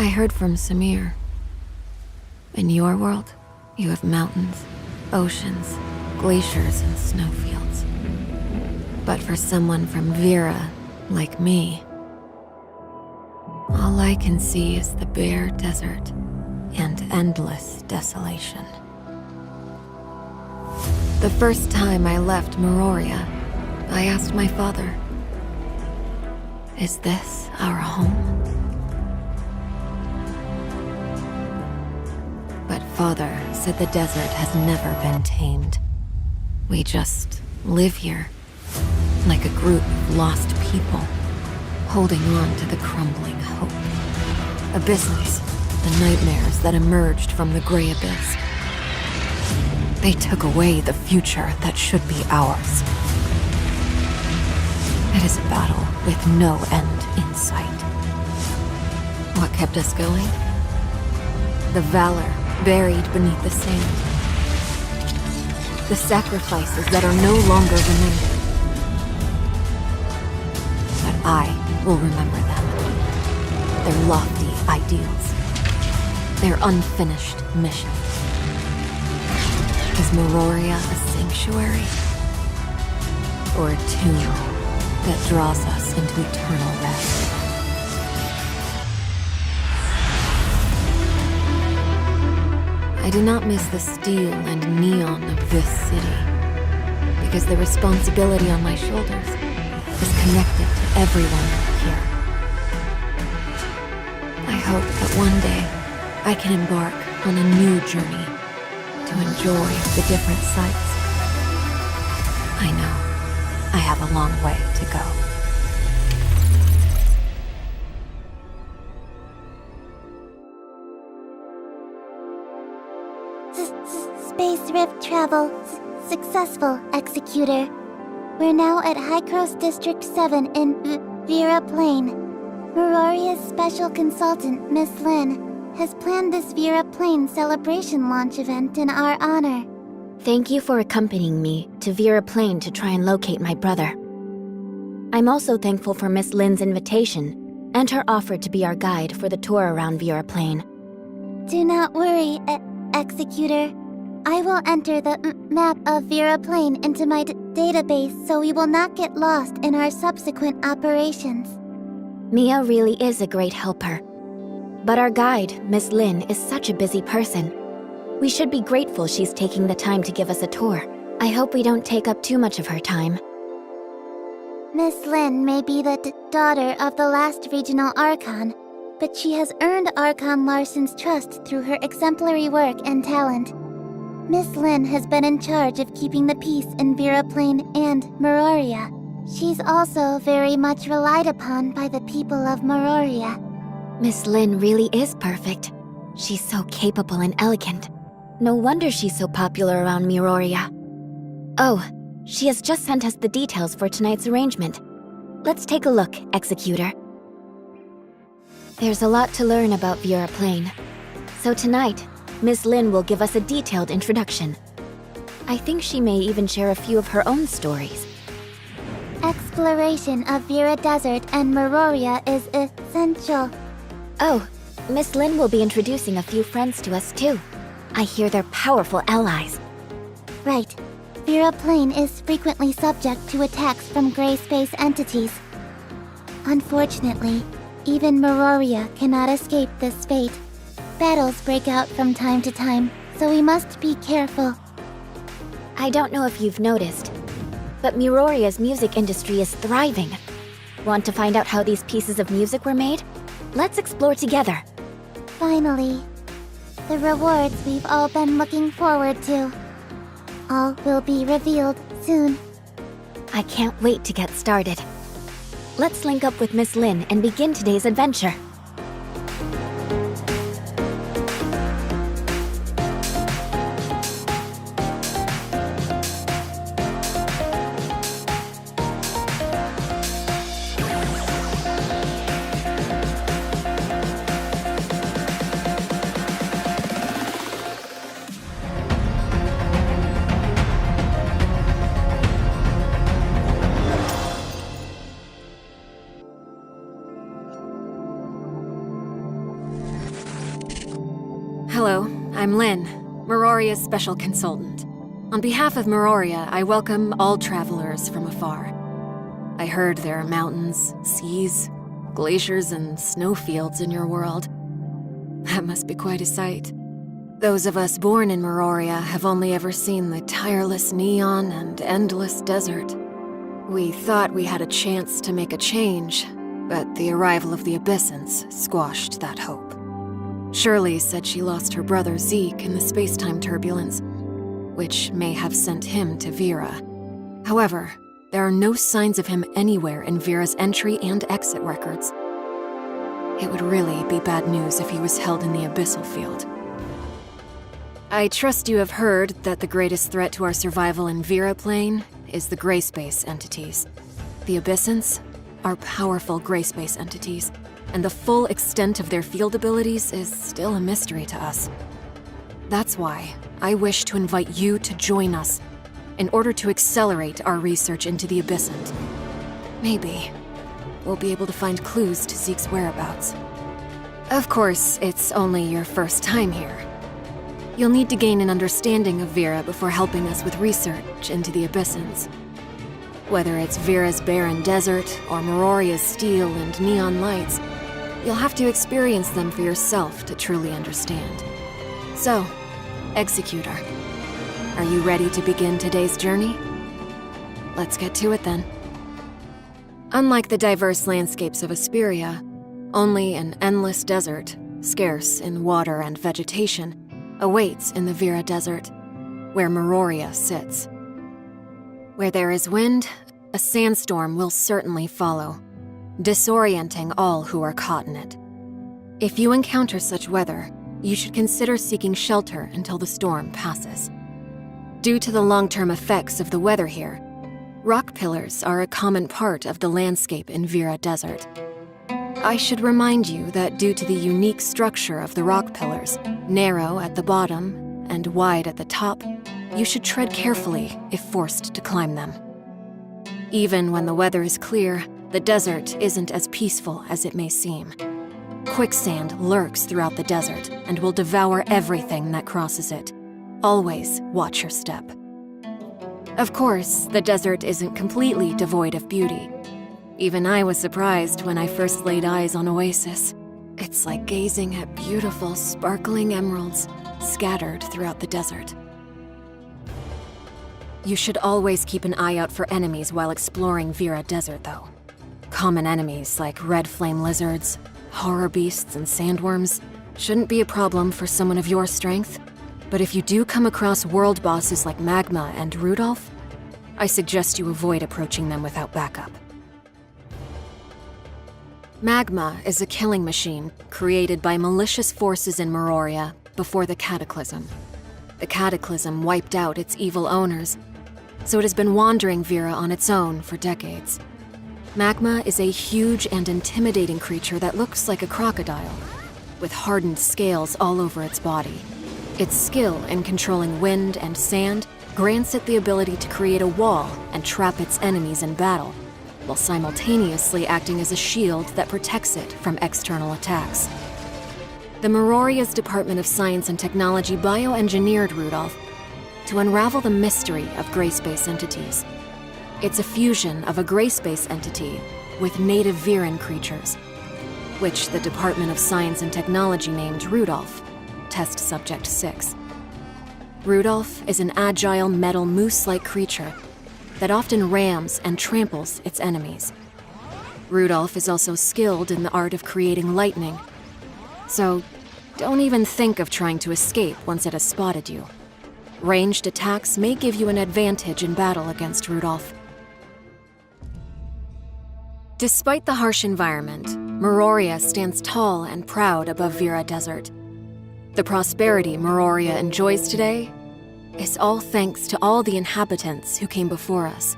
I heard from Samir. In your world, you have mountains, oceans, glaciers, and snowfields. But for someone from Vera, like me, all I can see is the bare desert and endless desolation. The first time I left Mirroria, I asked my father, "Is this our home?" But Father said the desert has never been tamed. We just live here, like a group of lost people, holding on to the crumbling hope. Abysses, the nightmares that emerged from the gray abyss. They took away the future that should be ours. It is a battle with no end in sight. What kept us going? The valor buried beneath the sand. The sacrifices that are no longer remembered. But I will remember them. Their lofty ideals. Their unfinished mission. Is Mirroria a sanctuary? Or a tomb that draws us into eternal rest? I do not miss the steel and neon of this city, because the responsibility on my shoulders is connected to everyone here. I hope that one day I can embark on a new journey to enjoy the different sights. I know I have a long way to go. Space rift travel successful, Executor. We're now at Hycross District 7 in Vera Plain. Mirroria's special consultant, Miss Lin, has planned this Vera Plain celebration launch event in our honor. Thank you for accompanying me to Vera Plain to try and locate my brother. I'm also thankful for Miss Lin's invitation and her offer to be our guide for the tour around Vera Plain. Do not worry, Executor. I will enter the map of Vera Plain into my database so we will not get lost in our subsequent operations. Mia really is a great helper. But our guide, Miss Lin, is such a busy person. We should be grateful she's taking the time to give us a tour. I hope we don't take up too much of her time. Miss Lin may be the daughter of the last regional Archon, but she has earned Archon Larson's trust through her exemplary work and talent. Miss Lin has been in charge of keeping the peace in Vera Plain and Mirroria. She's also very much relied upon by the people of Mirroria. Miss Lin really is perfect. She's so capable and elegant. No wonder she's so popular around Mirroria. Oh, she has just sent us the details for tonight's arrangement. Let's take a look, Executor. There's a lot to learn about Vera Plain. So tonight, Miss Lin will give us a detailed introduction. I think she may even share a few of her own stories. Exploration of Vera Desert and Mirroria is essential. Oh, Miss Lin will be introducing a few friends to us too. I hear they're powerful allies. Right. Vera Plain is frequently subject to attacks from gray space entities. Unfortunately, even Mirroria cannot escape this fate. Battles break out from time to time, so we must be careful. I don't know if you've noticed, but Mirroria's music industry is thriving. Want to find out how these pieces of music were made? Let's explore together. Finally, the rewards we've all been looking forward to. All will be revealed soon. I can't wait to get started. Let's link up with Miss Lin and begin today's adventure. Hello, I'm Lin, Mirroria's special consultant. On behalf of Mirroria, I welcome all travelers from afar. I heard there are mountains, seas, glaciers, and snowfields in your world. That must be quite a sight. Those of us born in Mirroria have only ever seen the tireless neon and endless desert. We thought we had a chance to make a change, but the arrival of the Abyssins squashed that hope. Shirley said she lost her brother Zeke in the space-time turbulence, which may have sent him to Vera. However, there are no signs of him anywhere in Vera's entry and exit records. It would really be bad news if he was held in the abyssal field. I trust you have heard that the greatest threat to our survival in Vera Plane is the gray space entities. The Abyssins are powerful gray space entities, and the full extent of their field abilities is still a mystery to us. That's why I wish to invite you to join us in order to accelerate our research into the Abyssant. Maybe we'll be able to find clues to Zeke's whereabouts. Of course, it's only your first time here. You'll need to gain an understanding of Vera before helping us with research into the Abyssins. Whether it's Vera's barren desert or Mirroria's steel and neon lights, you'll have to experience them for yourself to truly understand. So, Executor, are you ready to begin today's journey? Let's get to it then. Unlike the diverse landscapes of Asperia, only an endless desert, scarce in water and vegetation, awaits in the Vera Desert, where Mirroria sits. Where there is wind, a sandstorm will certainly follow, disorienting all who are caught in it. If you encounter such weather, you should consider seeking shelter until the storm passes. Due to the long-term effects of the weather here, rock pillars are a common part of the landscape in Vera Desert. I should remind you that due to the unique structure of the rock pillars, narrow at the bottom and wide at the top, you should tread carefully if forced to climb them. Even when the weather is clear, the desert isn't as peaceful as it may seem. Quicksand lurks throughout the desert and will devour everything that crosses it. Always watch your step. Of course, the desert isn't completely devoid of beauty. Even I was surprised when I first laid eyes on Oasis. It's like gazing at beautiful, sparkling emeralds scattered throughout the desert. You should always keep an eye out for enemies while exploring Vera Desert, though. Common enemies like red flame lizards, horror beasts, and sandworms shouldn't be a problem for someone of your strength. But if you do come across world bosses like Magma and Rudolph, I suggest you avoid approaching them without backup. Magma is a killing machine created by malicious forces in Mirroria before the Cataclysm. The Cataclysm wiped out its evil owners, so it has been wandering Vera on its own for decades. Magma is a huge and intimidating creature that looks like a crocodile, with hardened scales all over its body. Its skill in controlling wind and sand grants it the ability to create a wall and trap its enemies in battle, while simultaneously acting as a shield that protects it from external attacks. The Mirroria's Department of Science and Technology bioengineered Rudolph to unravel the mystery of gray space entities. It's a fusion of a gray space entity with native Veran creatures, which the Department of Science and Technology named Rudolph, Test Subject 6. Rudolph is an agile metal moose-like creature that often rams and tramples its enemies. Rudolph is also skilled in the art of creating lightning, so don't even think of trying to escape once it has spotted you. Ranged attacks may give you an advantage in battle against Rudolph. Despite the harsh environment, Mirroria stands tall and proud above Vera Desert. The prosperity Mirroria enjoys today is all thanks to all the inhabitants who came before us.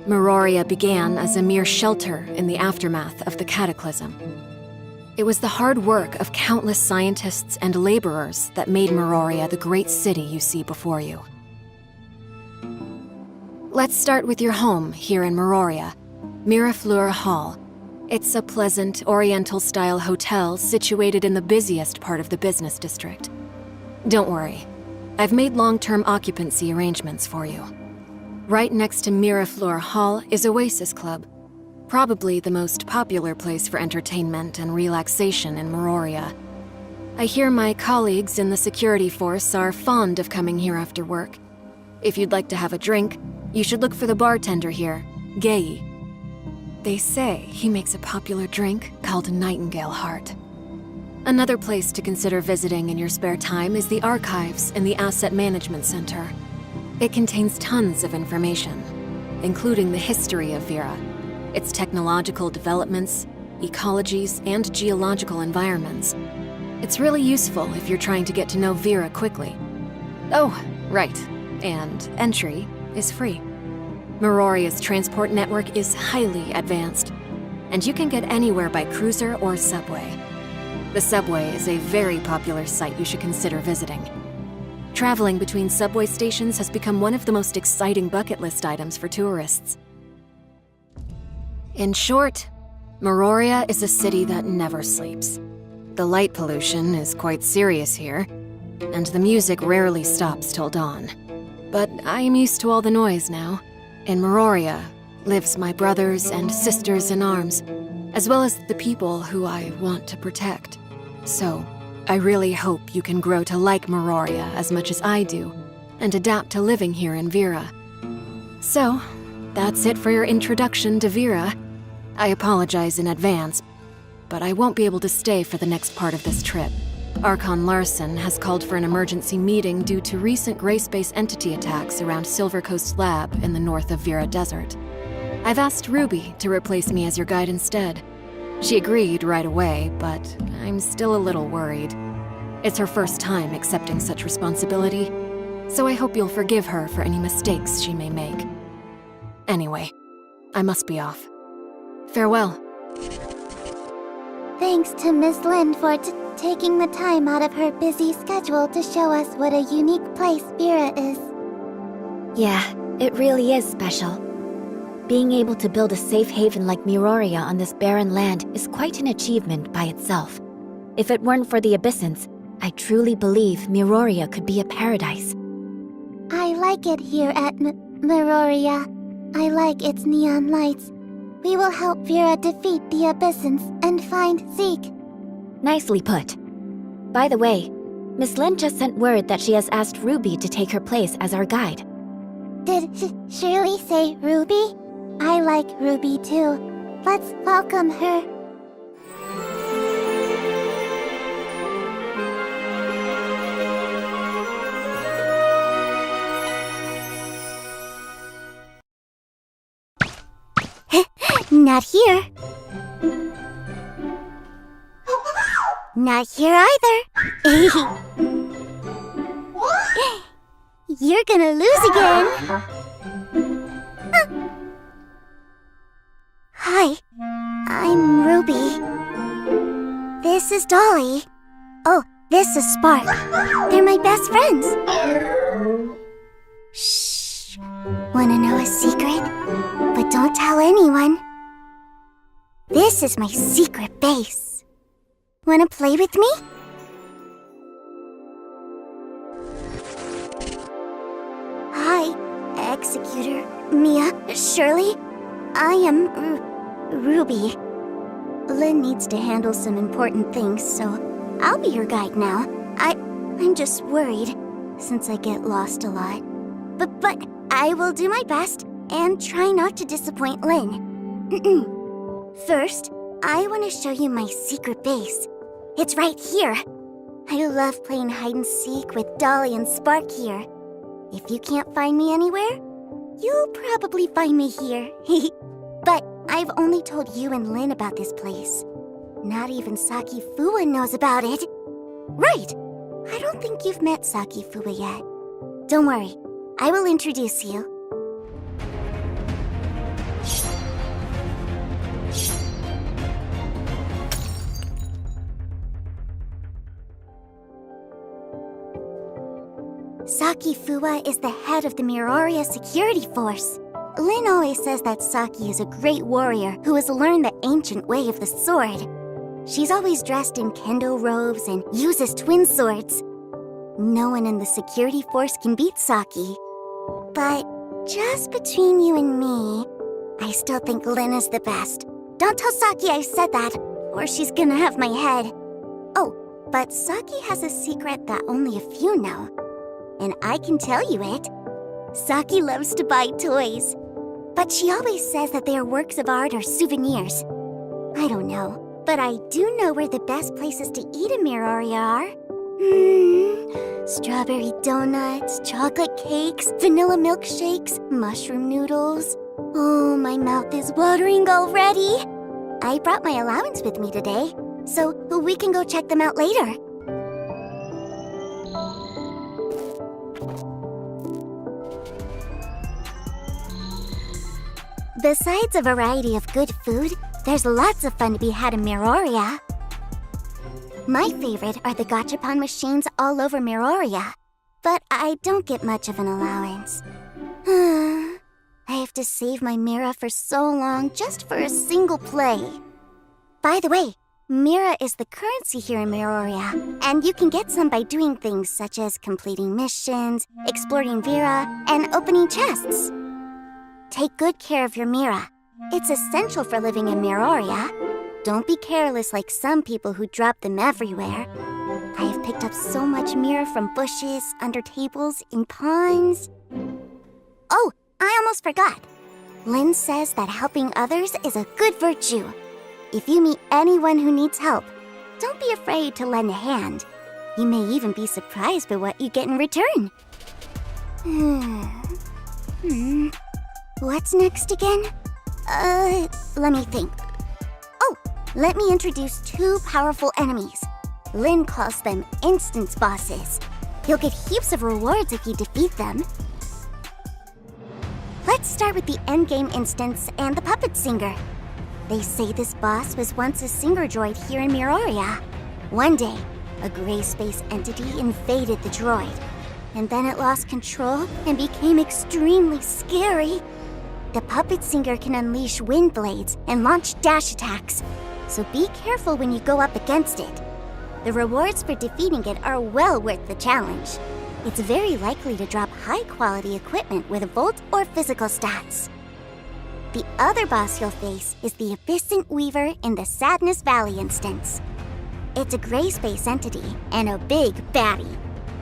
Mirroria began as a mere shelter in the aftermath of the Cataclysm. It was the hard work of countless scientists and laborers that made Mirroria the great city you see before you. Let's start with your home here in Mirroria, Mirafleur Hall. It's a pleasant, Oriental-style hotel situated in the busiest part of the business district. Don't worry, I've made long-term occupancy arrangements for you. Right next to Mirafleur Hall is Oasis Club, probably the most popular place for entertainment and relaxation in Mirroria. I hear my colleagues in the security force are fond of coming here after work. If you'd like to have a drink, you should look for the bartender here, Gei. They say he makes a popular drink called Nightingale Heart. Another place to consider visiting in your spare time is the archives in the Asset Management Center. It contains tons of information, including the history of Vera, its technological developments, ecologies, and geological environments. It's really useful if you're trying to get to know Vera quickly. Oh, right, and entry is free. Mirroria's transport network is highly advanced, and you can get anywhere by cruiser or subway. The subway is a very popular site you should consider visiting. Traveling between subway stations has become one of the most exciting bucket list items for tourists. In short, Mirroria is a city that never sleeps. The light pollution is quite serious here, and the music rarely stops till dawn. But I am used to all the noise now. In Mirroria lives my brothers and sisters in arms, as well as the people who I want to protect. So, I really hope you can grow to like Mirroria as much as I do, and adapt to living here in Vera. So, that's it for your introduction to Vera. I apologize in advance, but I won't be able to stay for the next part of this trip. Archon Larson has called for an emergency meeting due to recent gray-space entity attacks around Silver Coast Lab in the north of Vera Desert. I've asked Ruby to replace me as your guide instead. She agreed right away, but I'm still a little worried. It's her first time accepting such responsibility, so I hope you'll forgive her for any mistakes she may make. Anyway, I must be off. Farewell. Thanks to Miss Lin for taking the time out of her busy schedule to show us what a unique place Vera is. Yeah, it really is special. Being able to build a safe haven like Mirroria on this barren land is quite an achievement by itself. If it weren't for the Abyssins, I truly believe Mirroria could be a paradise. I like it here at Mirroria. I like its neon lights. We will help Vera defeat the Abyssins and find Zeke. Nicely put. By the way, Miss Lin just sent word that she has asked Ruby to take her place as our guide. Did Shirley say Ruby? I like Ruby too. Let's welcome her. Not here. Not here either. You're gonna lose again. Hi, I'm Ruby. This is Dolly. Oh, this is Spark. They're my best friends. Shh. Wanna know a secret? But don't tell anyone. This is my secret base. Wanna play with me? Hi, Executor, Mia, Shirley. I am Ruby. Lynn needs to handle some important things, so I'll be your guide now. I'm just worried, since I get lost a lot. But I will do my best and try not to disappoint Lynn. First, I want to show you my secret base. It's right here. I love playing hide and seek with Dolly and Spark here. If you can't find me anywhere, you'll probably find me here. But I've only told you and Lynn about this place. Not even Saki Fuwa knows about it. Right! I don't think you've met Saki Fuwa yet. Don't worry, I will introduce you. Saki Fuwa is the head of the Mirroria security force. Lynn always says that Saki is a great warrior who has learned the ancient way of the sword. She's always dressed in kendo robes and uses twin swords. No one in the security force can beat Saki. But just between you and me, I still think Lynn is the best. Don't tell Saki I said that, or she's gonna have my head. Oh, but Saki has a secret that only a few know. And I can tell you it. Saki loves to buy toys. but she always says that they are works of art or souvenirs. I don't know, but I do know where the best places to eat in Mirroria are. Strawberry donuts, chocolate cakes, vanilla milkshakes, mushroom noodles. Oh, my mouth is watering already. I brought my allowance with me today, so we can go check them out later. Besides a variety of good food, there's lots of fun to be had in Mirroria. My favorite are the gachapon machines all over Mirroria, but I don't get much of an allowance. I have to save my Mira for so long just for a single play. By the way, Mira is the currency here in Mirroria, and you can get some by doing things such as completing missions, exploring Vera, and opening chests. Take good care of your Mira. It's essential for living in Mirroria. Don't be careless like some people who drop them everywhere. I have picked up so much Mira from bushes, under tables, in ponds. Oh, I almost forgot. Lynn says that helping others is a good virtue. If you meet anyone who needs help, don't be afraid to lend a hand. You may even be surprised by what you get in return. What's next again? Let me think. Oh, let me introduce two powerful enemies. Lynn calls them instance bosses. You'll get heaps of rewards if you defeat them. Let's start with the endgame instance and the puppet singer. They say this boss was once a singer droid here in Mirroria. One day, a gray space entity invaded the droid, and then it lost control and became extremely scary. The puppet singer can unleash wind blades and launch dash attacks, so be careful when you go up against it. The rewards for defeating it are well worth the challenge. It's very likely to drop high-quality equipment with Volt or physical stats. The other boss you'll face is the Abyssant Weaver in the Sadness Valley instance. It's a gray space entity and a big baddie.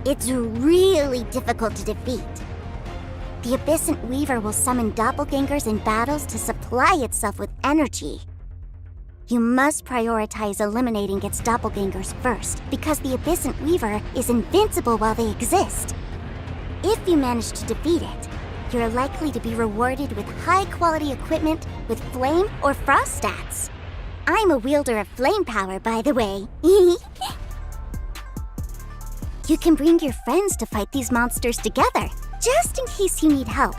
It's really difficult to defeat. The Abyssant Weaver will summon doppelgangers in battles to supply itself with energy. You must prioritize eliminating its doppelgangers first, because the Abyssant Weaver is invincible while they exist. If you manage to defeat it, you're likely to be rewarded with high-quality equipment with flame or frost stats. I'm a wielder of flame power, by the way. You can bring your friends to fight these monsters together, just in case you need help.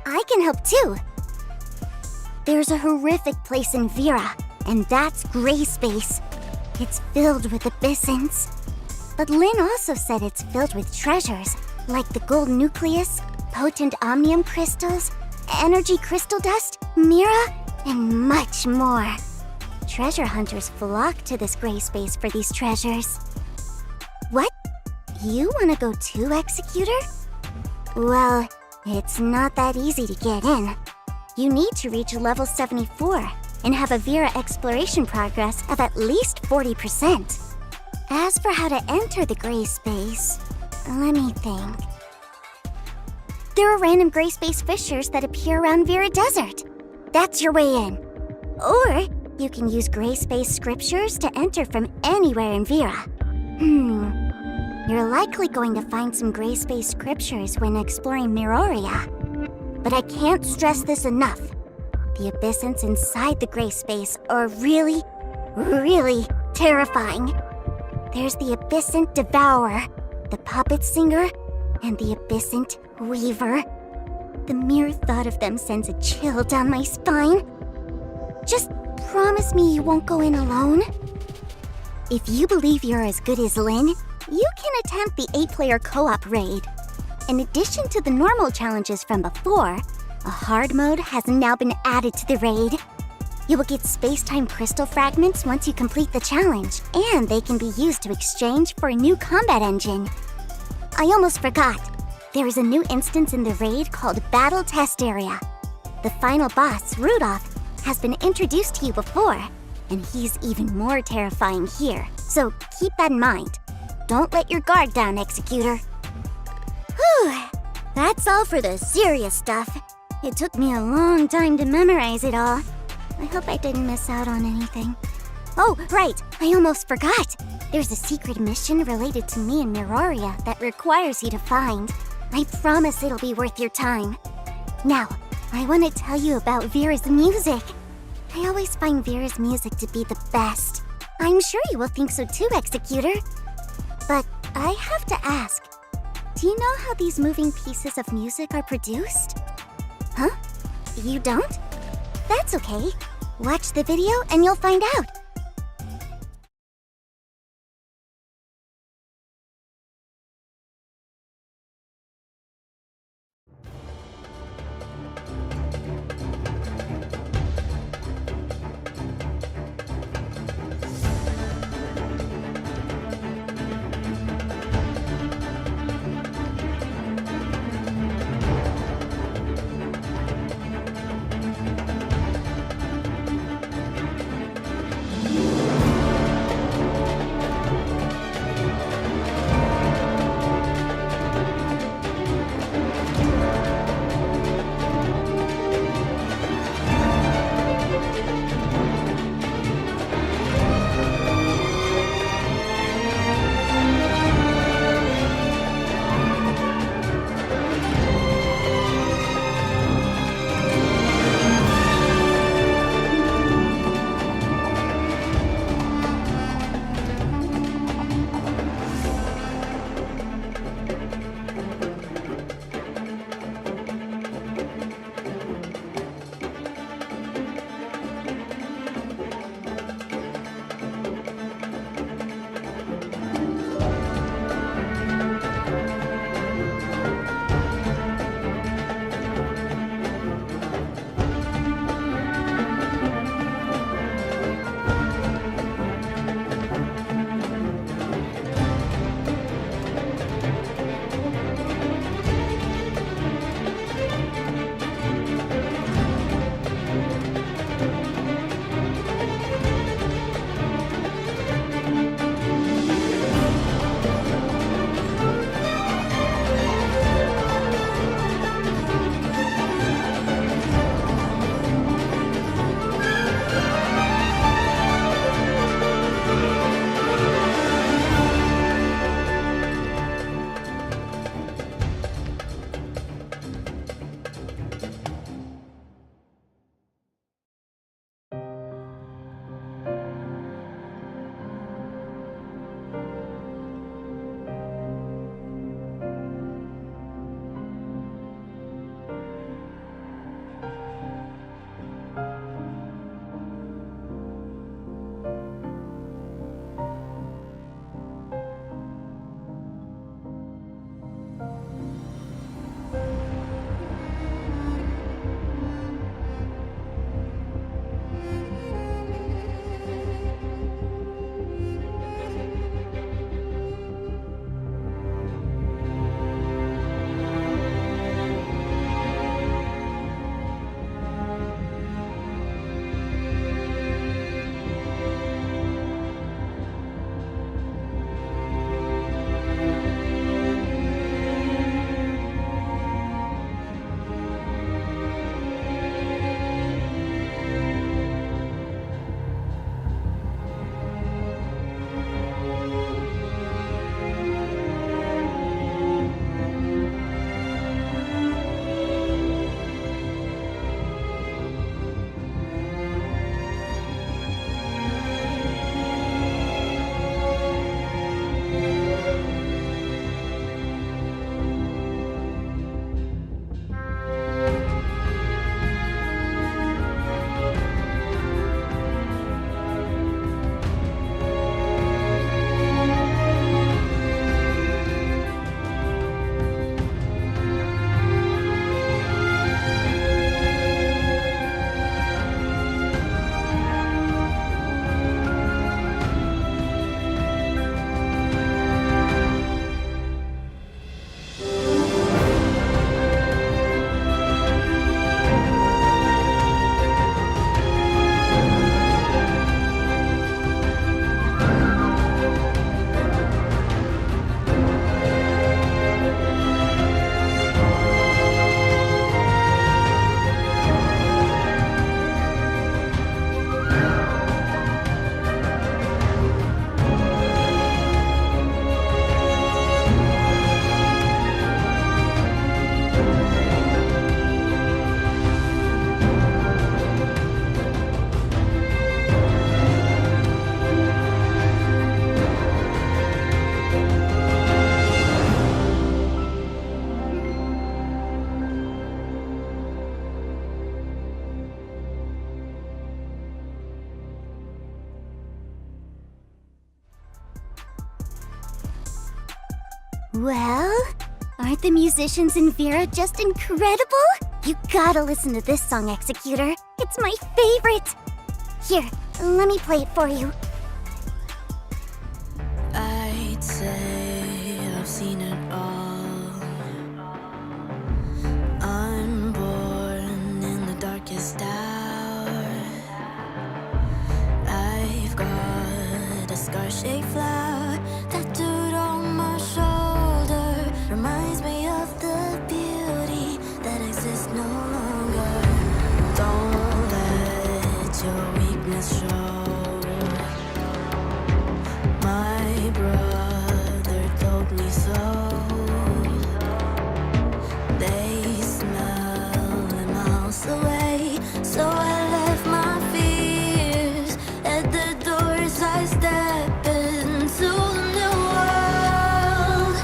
I can help too. There's a horrific place in Vera, and that's Gray Space. It's filled with abyssants. But Lynn also said it's filled with treasures, like the gold nucleus, potent omnium crystals, energy crystal dust, Mira, and much more. Treasure hunters flock to this Gray Space for these treasures. What? You want to go too, Executor? Well, it's not that easy to get in. You need to reach level 74 and have a Vera exploration progress of at least 40%. As for how to enter the Gray Space, let me think. There are random Gray Space fissures that appear around Vera Desert. That's your way in. Or you can use Gray Space scriptures to enter from anywhere in Vera. You're likely going to find some Gray Space scriptures when exploring Mirroria. But I can't stress this enough. The abyssants inside the Gray Space are really, really terrifying. There's the Abyssant Devourer, the Puppet Singer, and the Abyssant Weaver. The mere thought of them sends a chill down my spine. Just promise me you won't go in alone. If you believe you're as good as Lynn, you can attempt the 8-player co-op raid. In addition to the normal challenges from before, a hard mode has now been added to the raid. You will get space-time crystal fragments once you complete the challenge, and they can be used to exchange for a new combat engine. I almost forgot. There is a new instance in the raid called Battle Test Area. The final boss, Rudolph, has been introduced to you before, and he's even more terrifying here, so keep that in mind. Don't let your guard down, Executor. Whew, that's all for the serious stuff. It took me a long time to memorize it all. I hope I didn't miss out on anything. Oh, right! I almost forgot! There's a secret mission related to me and Mirroria that requires you to find. I promise it'll be worth your time. Now, I want to tell you about Vera's music. I always find Vera's music to be the best. I'm sure you will think so too, Executor. But I have to ask, do you know how these moving pieces of music are produced? Huh? You don't? That's okay. Watch the video and you'll find out. Well, aren't the musicians in Vera just incredible? You gotta listen to this song, Executor. It's my favorite. Here, let me play it for you. I'd say I've seen it all. I'm born in the darkest hour. I've got a scar-shaped flower tattooed on my shoulder. Reminds me of the beauty that exists no longer. Don't let your weakness show. My brother told me so. They smell a miles away, so I left my fears at the doors. I step into the new world.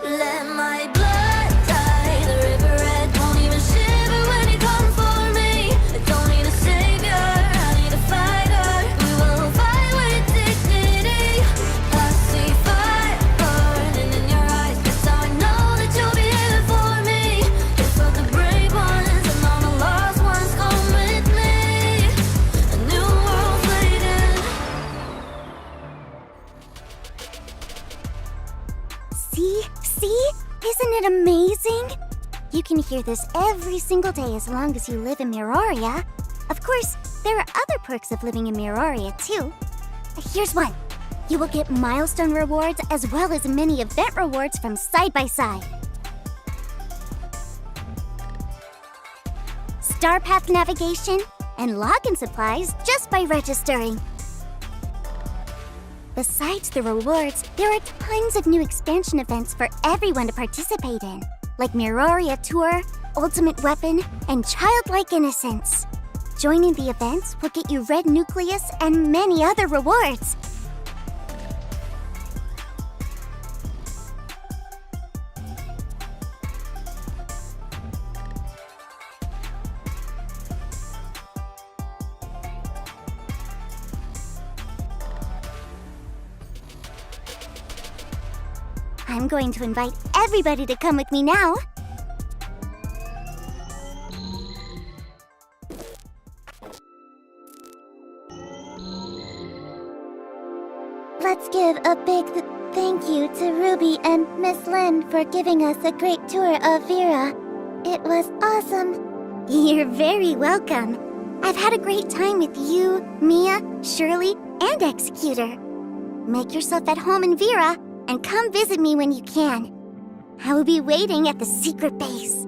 Let my blood die, the river red won't even shiver when you come for me. I don't need a savior, I need a fighter. We will fight with dignity. I see fire burning in your eyes, that's how I know that you'll be here for me. If for the brave ones and all the lost ones, come with me. A new world's waiting. See? Isn't it amazing? You can hear this every single day as long as you live in Mirroria. Of course, there are other perks of living in Mirroria too. Here's one. You will get milestone rewards as well as many event rewards from Side by Side. Star Path navigation and login supplies just by registering. Besides the rewards, there are tons of new expansion events for everyone to participate in, like Mirroria Tour, Ultimate Weapon, and Childlike Innocence. Joining the events will get you Red Nucleus and many other rewards. I'm going to invite everybody to come with me now. Let's give a big thank you to Ruby and Miss Lynn for giving us a great tour of Vera. It was awesome. You're very welcome. I've had a great time with you, Mia, Shirley, and Executor. Make yourself at home in Vera and come visit me when you can. I will be waiting at the secret base.